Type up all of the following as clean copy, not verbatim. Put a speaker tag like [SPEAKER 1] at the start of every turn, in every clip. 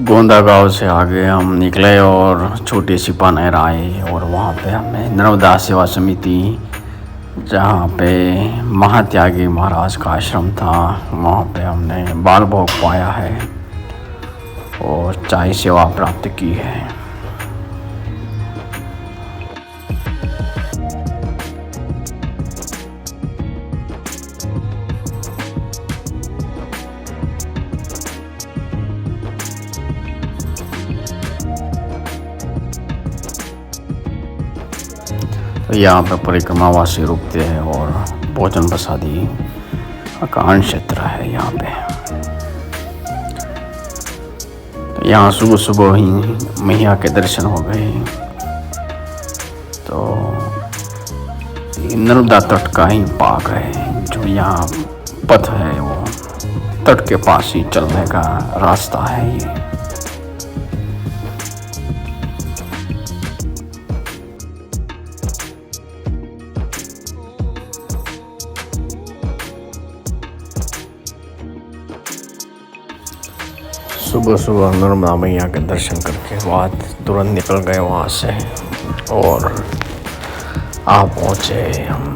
[SPEAKER 1] गोंदा गांव से आगे हम निकले और छोटी सी पानेर आए और वहाँ पे हमें नर्मदा सेवा समिति, जहाँ पे महात्यागी महाराज का आश्रम था, वहाँ पे हमने बाल भोग पाया है और चाय सेवा प्राप्त की है। तो यहाँ पर परिक्रमावासी रुकते हैं और भोजन प्रसादी का क्षेत्र है यहाँ पे। तो यहाँ सुबह सुबह ही मैया के दर्शन हो गए। तो नर्मदा तट का ही पाक है, जो यहाँ पथ है वो तट के पास ही चलने का रास्ता है ये। सुबह सुबह नर्मदा मैया के दर्शन करके बाद तुरंत निकल गए वहाँ से और आ पहुँचे हम।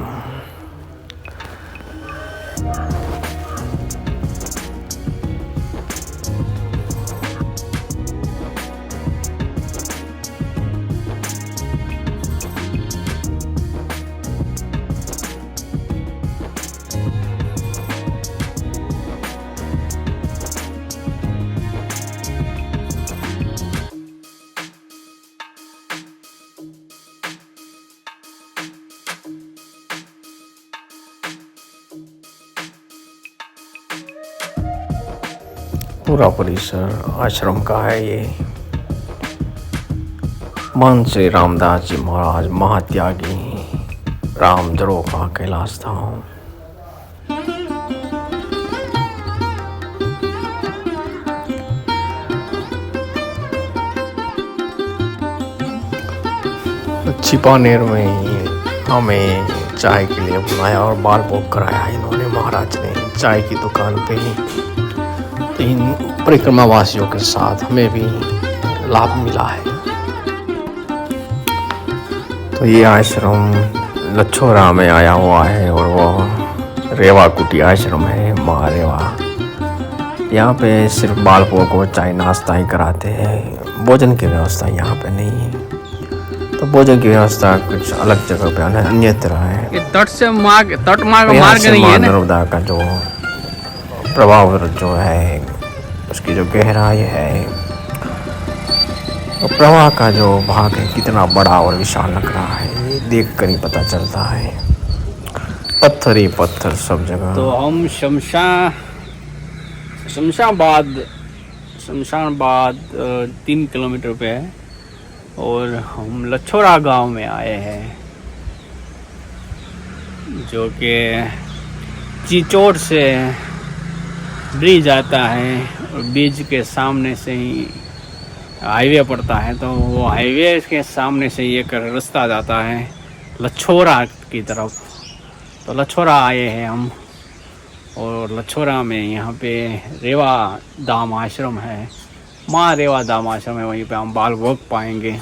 [SPEAKER 1] पूरा परिसर आश्रम का है ये। महंत श्री रामदास जी महाराज महात्यागी रामजरो का कैलाश धाम। छिपानेर में ही हमें चाय के लिए बुलाया और बाल भोग कराया इन्होंने, महाराज ने, चाय की दुकान पे ही। इन परिक्रमावासियों के साथ हमें भी लाभ मिला है। तो ये आश्रम लच्छोरा में आया हुआ है और वो रेवा कुटी आश्रम है, महारेवा। यहाँ पे सिर्फ बाल भोग को चाय नाश्ता ही कराते हैं, भोजन की व्यवस्था यहाँ पे नहीं है। तो भोजन की व्यवस्था कुछ अलग जगह पे अन्य तरह है।
[SPEAKER 2] तट मार्ग नहीं है।
[SPEAKER 1] नर्मदा का जो प्रभाव जो है, उसकी जो गहराई है, तो प्रवाह का जो भाग है कितना बड़ा और विशाल लग रहा है, ये देख कर ही पता चलता है। पत्थर ही पत्थर सब जगह।
[SPEAKER 2] तो हम शमशाबाद 3 किलोमीटर पे है और हम लच्छोरा गांव में आए हैं, जो कि चिचोट से ब्रिज आता है और ब्रिज के सामने से ही हाईवे पड़ता है। तो वो हाईवे के सामने से एक रास्ता जाता है लच्छोरा की तरफ। तो लच्छोरा आए हैं हम और लच्छोरा में यहाँ पे रेवा धाम आश्रम है, माँ रेवा धाम आश्रम है। वहीं पे हम बाल भोग पाएंगे,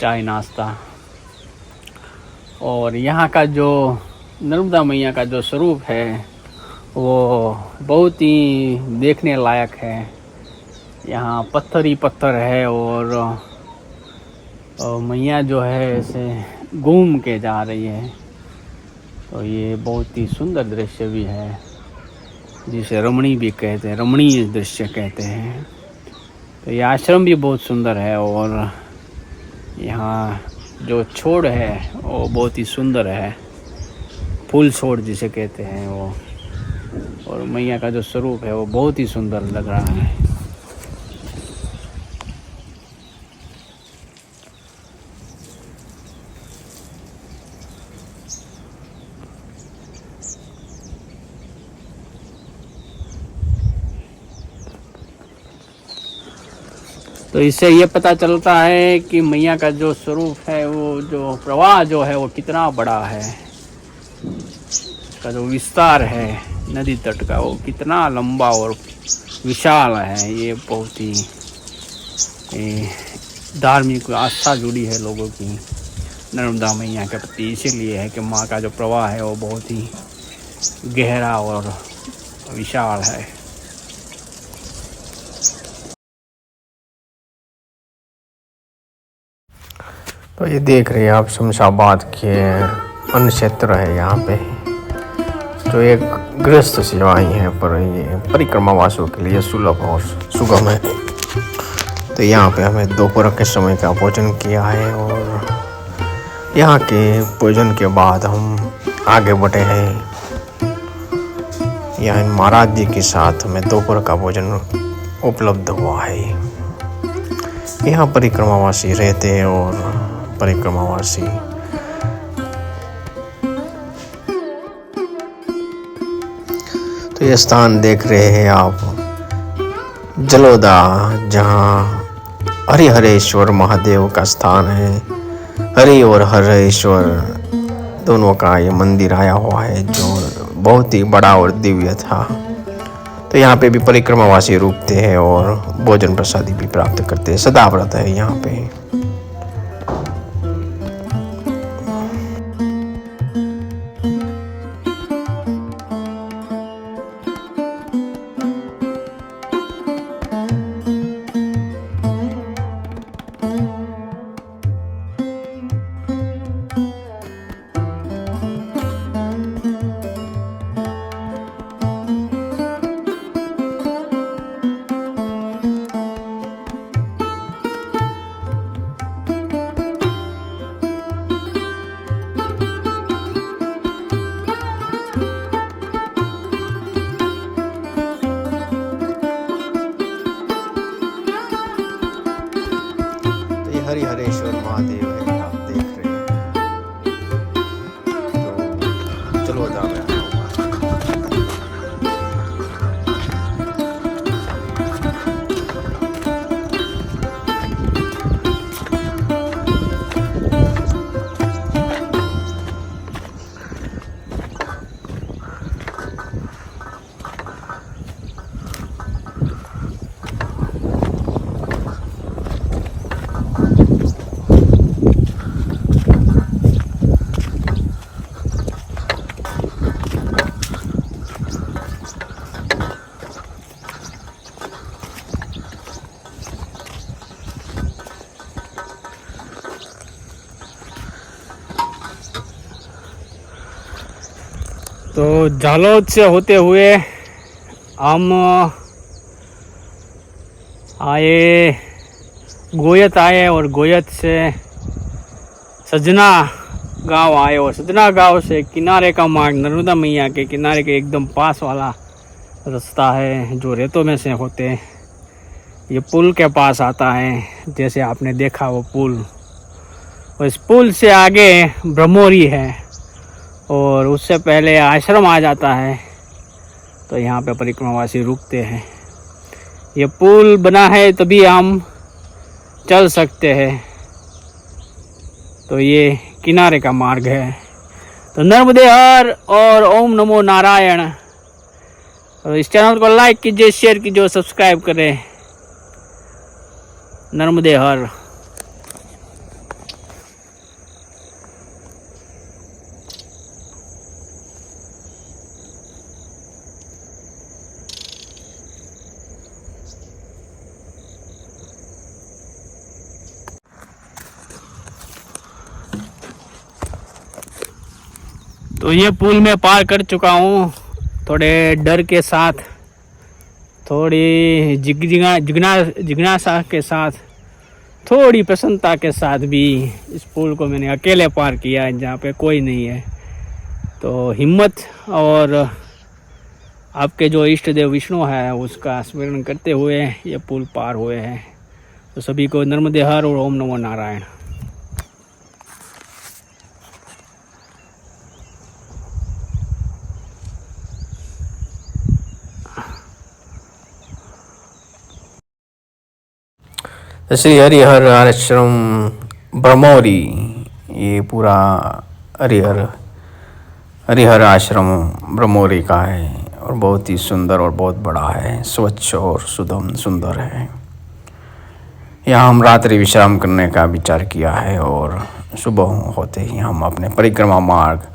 [SPEAKER 2] चाय नाश्ता। और यहाँ का जो नर्मदा मैया का जो स्वरूप है वो बहुत ही देखने लायक है। यहाँ पत्थर ही पत्थर है और मैया जो है ऐसे घूम के जा रही है। तो ये बहुत ही सुंदर दृश्य भी है, जिसे रमणीय भी कहते हैं, रमणीय दृश्य कहते हैं। तो ये आश्रम भी बहुत सुंदर है और यहाँ जो छोड़ है वो बहुत ही सुंदर है, फूल छोड़ जिसे कहते हैं वो। और मैया का जो स्वरूप है वो बहुत ही सुंदर लग रहा है। तो इससे ये पता चलता है कि मैया का जो स्वरूप है, वो जो प्रवाह जो है वो कितना बड़ा है, का जो विस्तार है नदी तट का वो कितना लंबा और विशाल है। ये बहुत ही ये धार्मिक आस्था जुड़ी है लोगों की नर्मदा मैया के प्रति, इसीलिए है कि माँ का जो प्रवाह है वो बहुत ही गहरा और विशाल है।
[SPEAKER 1] तो ये देख रहे हैं आप शमशाबाद के अन्य क्षेत्र है यहाँ पे, जो एक गृहस्थ सेवाएं हैं, पर ये परिक्रमा वासियों के लिए सुलभ और सुगम है। तो यहाँ पे हमें दोपहर के समय का भोजन किया है और यहाँ के भोजन के बाद हम आगे बढ़े हैं। यहाँ महाराज जी के साथ हमें दोपहर का भोजन उपलब्ध हुआ है। यहाँ परिक्रमावासी रहते हैं और परिक्रमावासी तो ये स्थान देख रहे हैं आप, जलोदा, जहाँ हरिहरेश्वर महादेव का स्थान है। हरि और हरेश्वर दोनों का ये मंदिर आया हुआ है, जो बहुत ही बड़ा और दिव्य था। तो यहाँ पे भी परिक्रमावासी रुकते हैं और भोजन प्रसादी भी प्राप्त करते हैं। सदाव्रत है यहाँ पे। हरिहरेश्वर महादेव है, आप देख रहे हैं, तो जलोदा में आया
[SPEAKER 2] तो झालोद से होते हुए हम आए गोयत आए और गोयत से सजना गांव आए और सजना गांव से किनारे का मार्ग नर्मदा मैया के किनारे के एकदम पास वाला रास्ता है, जो रेतों में से होते ये पुल के पास आता है। जैसे आपने देखा वो पुल, और इस पुल से आगे ब्रह्मोरी है और उससे पहले आश्रम आ जाता है। तो यहाँ पे परिक्रमावासी रुकते हैं। ये पुल बना है तभी हम चल सकते हैं। तो ये किनारे का मार्ग है। तो नर्मदे हर और ओम नमो नारायण। और इस चैनल को लाइक कीजिए, शेयर कीजिए, सब्सक्राइब करें। नर्मदे हर। तो ये पुल मैं पार कर चुका हूँ, थोड़े डर के साथ, थोड़ी जिज्ञासा के साथ, थोड़ी प्रसन्नता के साथ भी इस पुल को मैंने अकेले पार किया है, जहाँ पे कोई नहीं है। तो हिम्मत और आपके जो इष्ट देव विष्णु है उसका स्मरण करते हुए ये पुल पार हुए हैं। तो सभी को नर्मदे हर और ओम नमो नारायण।
[SPEAKER 1] श्री हरिहर आश्रम ब्रह्मोरी, ये पूरा हरिहर आश्रम ब्रह्मोरी का है और बहुत ही सुंदर और बहुत बड़ा है, स्वच्छ और सुंदर है। यहाँ हम रात्रि विश्राम करने का विचार किया है और सुबह होते ही हम अपने परिक्रमा मार्ग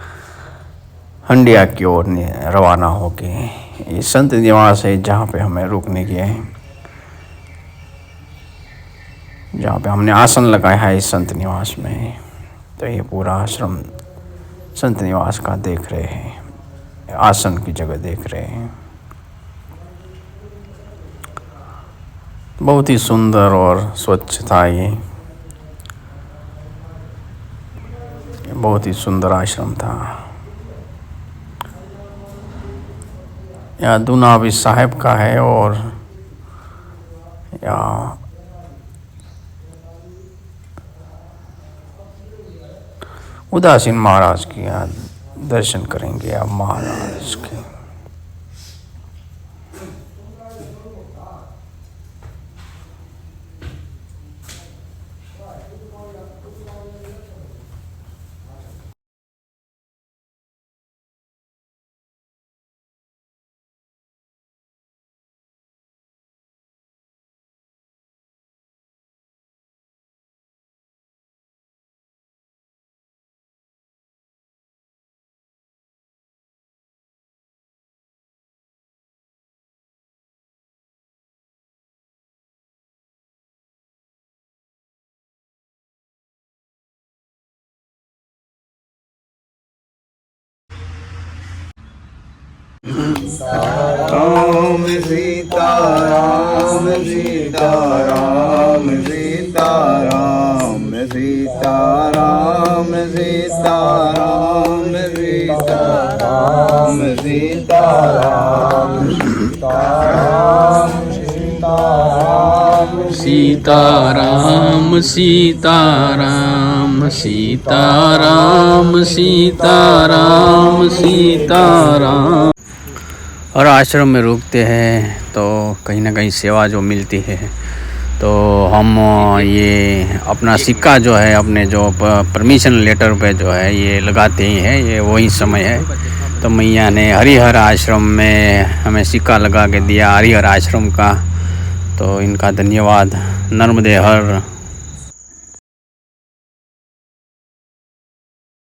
[SPEAKER 1] हंडिया की ओर रवाना होके ये संत निवास है जहाँ पे हमें रुकने की है, जहाँ पे हमने आसन लगाया है इस संत निवास में। तो ये पूरा आश्रम संत निवास का देख रहे हैं, आसन की जगह देख रहे हैं। बहुत ही सुंदर और स्वच्छ था ये बहुत ही सुंदर आश्रम था। यहाँ दूनावी साहेब का है और यहाँ उदासीन महाराज की यहाँ दर्शन करेंगे आप महाराज के।
[SPEAKER 3] राम सीता राम सीता राम सीता राम सीता राम सीता राम सीता राम सीता राम सीता राम
[SPEAKER 2] सीताराम सीताराम सीताराम सीताराम सीताराम। और आश्रम में रुकते हैं तो कहीं ना कहीं सेवा जो मिलती है, तो हम ये अपना सिक्का जो है अपने जो परमिशन लेटर पे जो है ये लगाते ही हैं। ये वही समय है तो मैया ने हरिहर आश्रम में हमें सिक्का लगा के दिया, हरिहर आश्रम का। तो इनका धन्यवाद। नर्मदे हर।